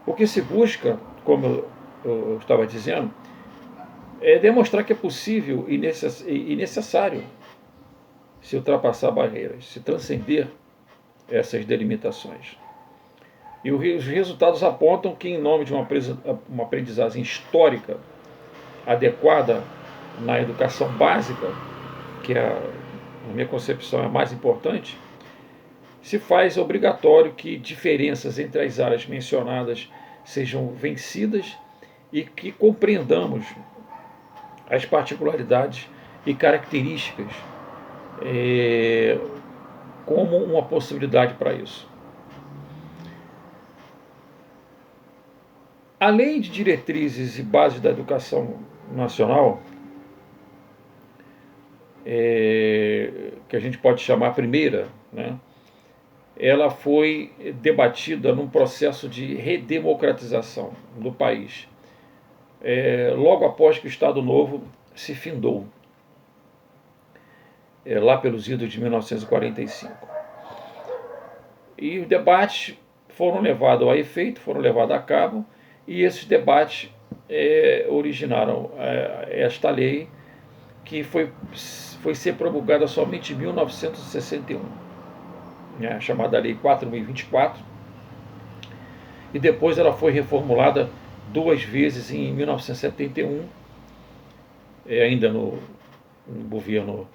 O que se busca, como eu estava dizendo, é demonstrar que é possível e necessário se ultrapassar barreiras, se transcender essas delimitações. E os resultados apontam que, em nome de uma aprendizagem histórica adequada na educação básica, que na minha concepção é a mais importante, se faz obrigatório que diferenças entre as áreas mencionadas sejam vencidas e que compreendamos as particularidades e características como uma possibilidade para isso. A Lei de Diretrizes e Bases da Educação Nacional, que a gente pode chamar a primeira, né, ela foi debatida num processo de redemocratização do país, logo após que o Estado Novo se findou, lá pelos idos de 1945. E os debates foram levados a efeito, foram levados a cabo, e esses debates originaram esta lei, que foi ser promulgada somente em 1961, né, chamada Lei 4.024, e depois ela foi reformulada duas vezes em 1971, ainda no governo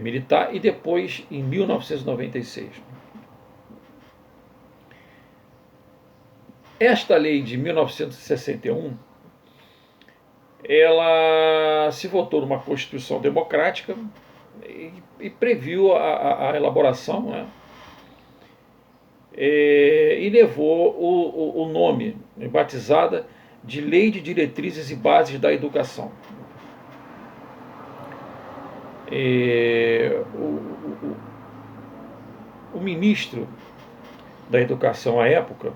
militar, e depois em 1996. Esta lei de 1961, ela se votou numa Constituição democrática e previu a elaboração, né, e levou o nome, batizada de Lei de Diretrizes e Bases da Educação. O ministro da Educação à época,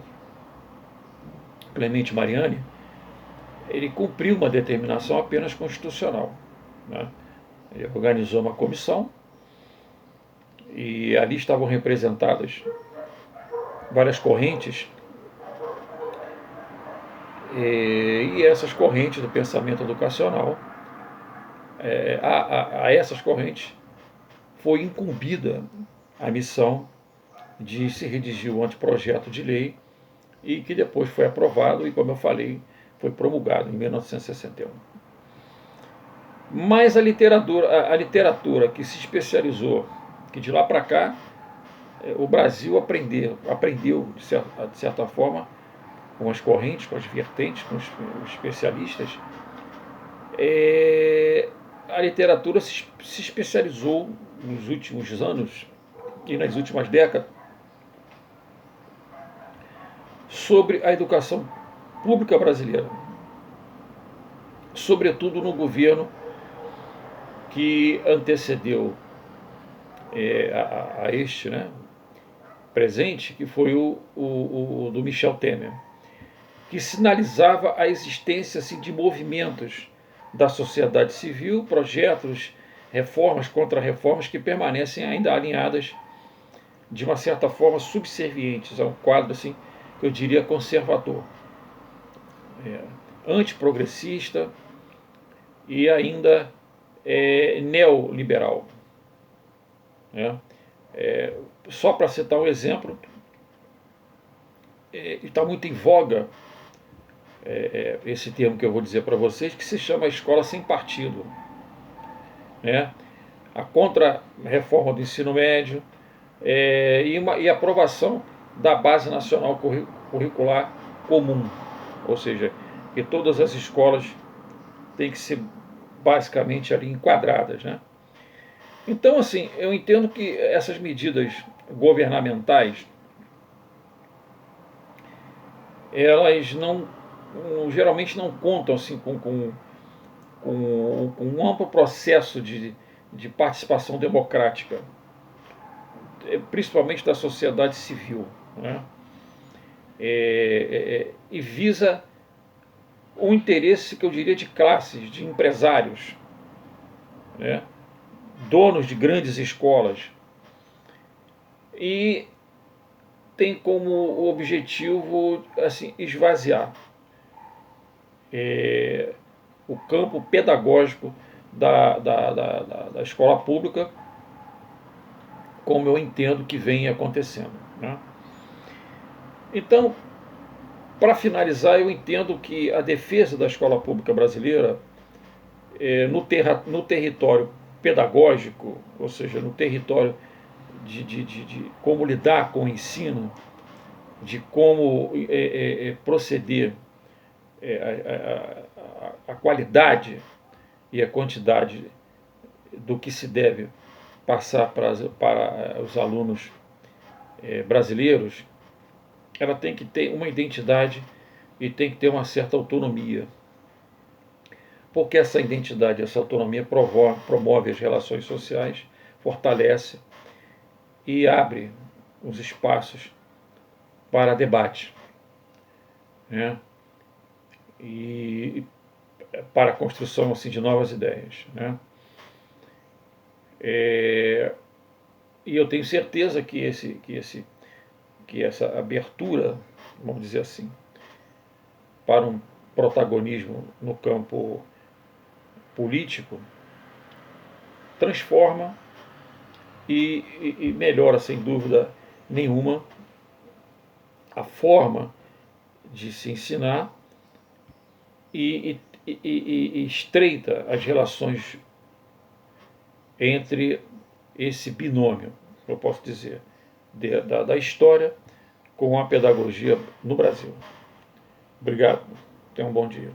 Clemente Mariani, ele cumpriu uma determinação apenas constitucional, né? Ele organizou uma comissão e ali estavam representadas várias correntes, e essas correntes do pensamento educacional, a essas correntes foi incumbida a missão de se redigir um anteprojeto de lei, e que depois foi aprovado e, como eu falei, foi promulgado em 1961. Mas a literatura que se especializou, que de lá para cá o Brasil aprendeu de certa forma, com as correntes, com as vertentes, com os especialistas, a literatura se especializou nos últimos anos e nas últimas décadas sobre a educação pública brasileira, sobretudo no governo que antecedeu a este, né, presente, que foi o do Michel Temer, que sinalizava a existência assim, de movimentos da sociedade civil, projetos, reformas, contra-reformas que permanecem ainda alinhadas, de uma certa forma subservientes a um quadro assim, que eu diria conservador, antiprogressista e ainda neoliberal. Só para citar um exemplo, está muito em voga esse termo que eu vou dizer para vocês, que se chama escola sem partido, né? A contra-reforma do ensino médio, e a aprovação da Base Nacional Curricular Comum, ou seja, que todas as escolas têm que ser basicamente ali enquadradas, né? Então, assim, eu entendo que essas medidas governamentais, elas geralmente não contam assim, com um amplo processo de participação democrática, principalmente da sociedade civil, né? E visa um interesse que eu diria de classes, de empresários, né? Donos de grandes escolas, e tem como objetivo assim, esvaziar o campo pedagógico da escola pública, como eu entendo que vem acontecendo, né? Então, para finalizar, eu entendo que a defesa da escola pública brasileira no território pedagógico, ou seja, no território de como lidar com o ensino, de como proceder, a qualidade e a quantidade do que se deve passar para os alunos brasileiros, ela tem que ter uma identidade e tem que ter uma certa autonomia. Porque essa identidade, essa autonomia promove as relações sociais, fortalece e abre os espaços para debate, né? E para a construção assim, de novas ideias, né? E eu tenho certeza que essa abertura, vamos dizer assim, para um protagonismo no campo político transforma e melhora, sem dúvida nenhuma, a forma de se ensinar e estreita as relações entre esse binômio, eu posso dizer, da história com a pedagogia no Brasil. Obrigado, tenha um bom dia.